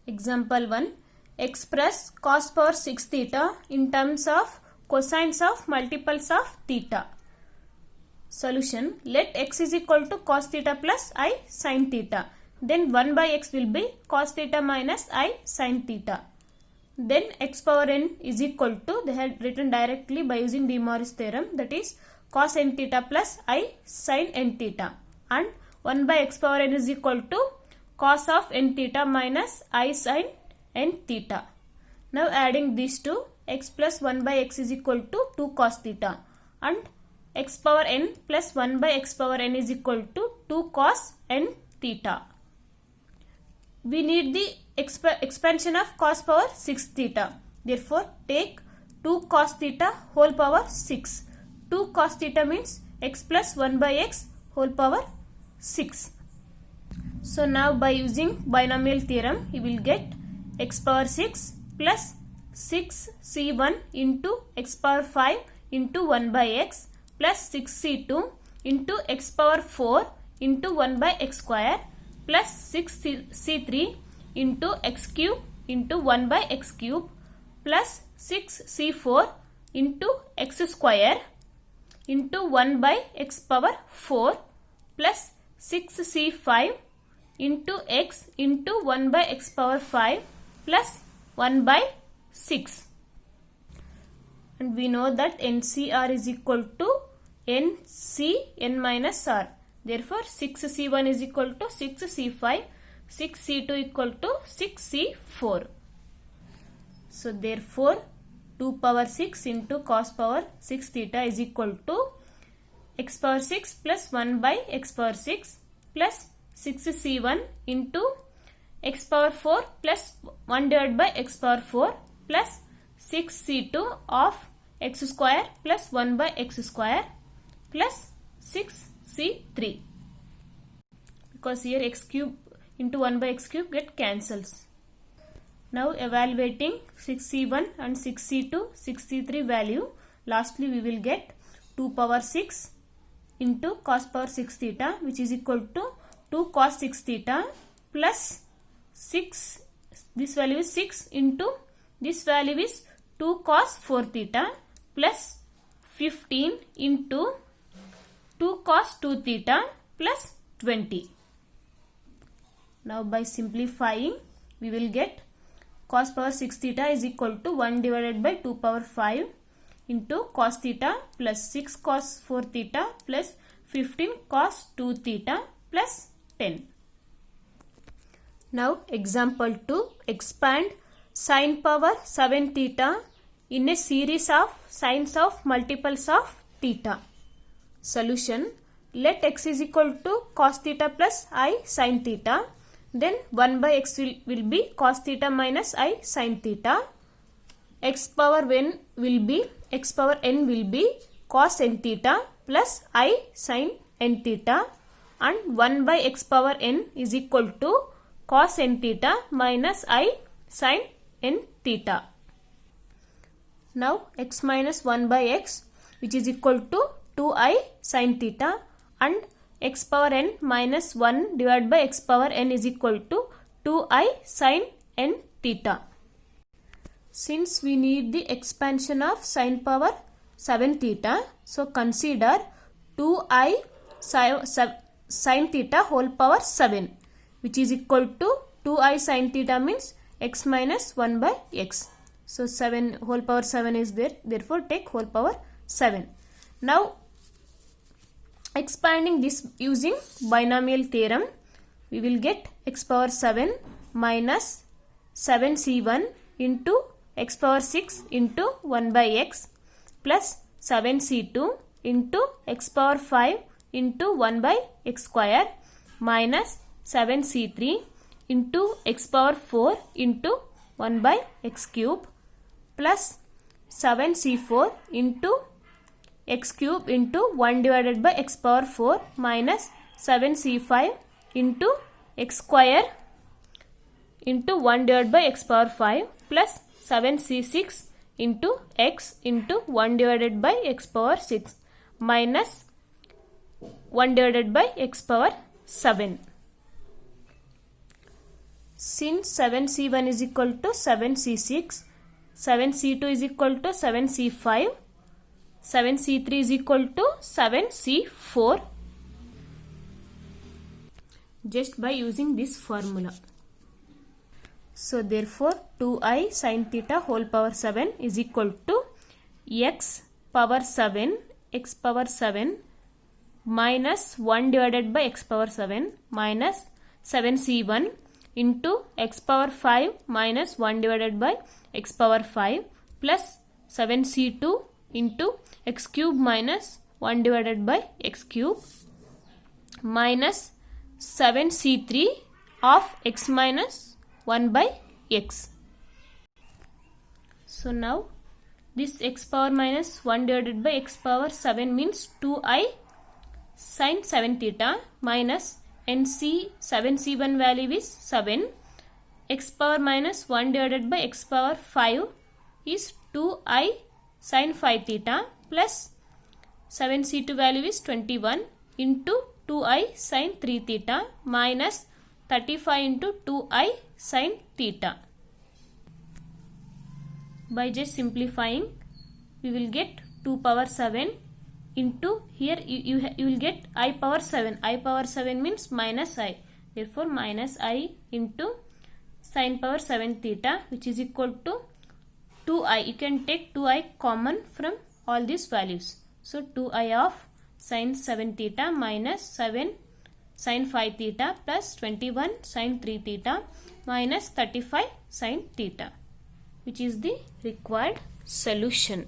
Example 1. Express cos power 6 theta in terms of cosines of multiples of theta. Solution. Let x is equal to cos theta plus I sin theta. Then 1 by x will be cos theta minus I sin theta. Then x power n is equal to, they had written directly by using De Moivre's theorem, that is cos n theta plus I sin n theta. And 1 by x power n is equal to cos of n theta minus I sin n theta. Now adding these two, x plus 1 by x is equal to 2 cos theta, and x power n plus 1 by x power n is equal to 2 cos n theta. We need the expansion of cos power 6 theta. Therefore, take 2 cos theta whole power 6. 2 cos theta means x plus 1 by x whole power 6. So now by using binomial theorem, you will get x power 6 plus 6c1 into x power 5 into 1 by x plus 6c2 into x power 4 into 1 by x square plus 6c3 into x cube into 1 by x cube plus 6c4 into x square into 1 by x power 4 plus 6c5 into x into 1 by x power 5 plus 1 by 6. And we know that NCR is equal to NC n minus R. Therefore, 6c1 is equal to 6c5, 6c2 equal to 6c4. So, therefore, 2 power 6 into cos power 6 theta is equal to x power 6 plus 1 by x power 6 plus 6c1 into x power 4 plus 1 divided by x power 4 plus 6c2 of x square plus 1 by x square plus 6c3. Because here x cube into 1 by x cube get cancels. Now evaluating 6c1 and 6c2, 6c3 value, lastly we will get 2 power 6 into cos power 6 theta, which is equal to 2 cos 6 theta plus 6, this value is 6 into this value is 2 cos 4 theta plus 15 into 2 cos 2 theta plus 20. Now by simplifying, we will get cos power 6 theta is equal to 1 divided by 2 power 5 into cos theta plus 6 cos 4 theta plus 15 cos 2 theta plus 10. Now example 2, expand sin power 7 theta in a series of sines of multiples of theta. Solution. Let x is equal to cos theta plus I sin theta. Then 1 by x will be cos theta minus I sin theta. X power n will be cos n theta plus I sin n theta, and 1 by x power n is equal to cos n theta minus I sin n theta. Now x minus 1 by x, which is equal to 2I sin theta, and x power n minus 1 divided by x power n is equal to 2I sin n theta. Since we need the expansion of sin power 7 theta, so consider 2I sin theta whole power 7, which is equal to 2I sin theta means x minus 1 by x. So 7 whole power 7 is there, therefore take whole power 7. Now expanding this using binomial theorem, we will get x power 7 minus 7c1 into x power 6 into 1 by x plus 7c2 into x power 5 into 1 by x square minus 7c3 into x power 4 into 1 by x cube plus 7c4 into x cube into 1 divided by x power 4 minus 7c5 into x square into 1 divided by x power 5 plus 7c6 into x into 1 divided by x power 6 minus 1 divided by x power 7. Since 7c1 is equal to 7c6, 7c2 is equal to 7c5, 7c3 is equal to 7c4, just by using this formula. So therefore 2i sin theta whole power 7 is equal to x power 7 minus 1 divided by x power 7 minus 7c1 into x power 5 minus 1 divided by x power 5 plus 7c2 into x cube minus 1 divided by x cube minus 7c3 of x minus 1 by x. So now this x power minus 1 divided by x power 7 means 2i sin 7 theta minus nc 7c1 value is 7, x power minus 1 divided by x power 5 is 2i sin 5 theta plus 7c2 value is 21 into 2i sin 3 theta minus 35 into 2i sin theta. By just simplifying, we will get 2 power 7 into here you will get I power 7. I power 7 means minus I. Therefore minus I into sin power 7 theta, which is equal to 2i. You can take 2i common from all these values. So 2i of sin 7 theta minus 7 sin 5 theta plus 21 sin 3 theta minus 35 sin theta, which is the required solution.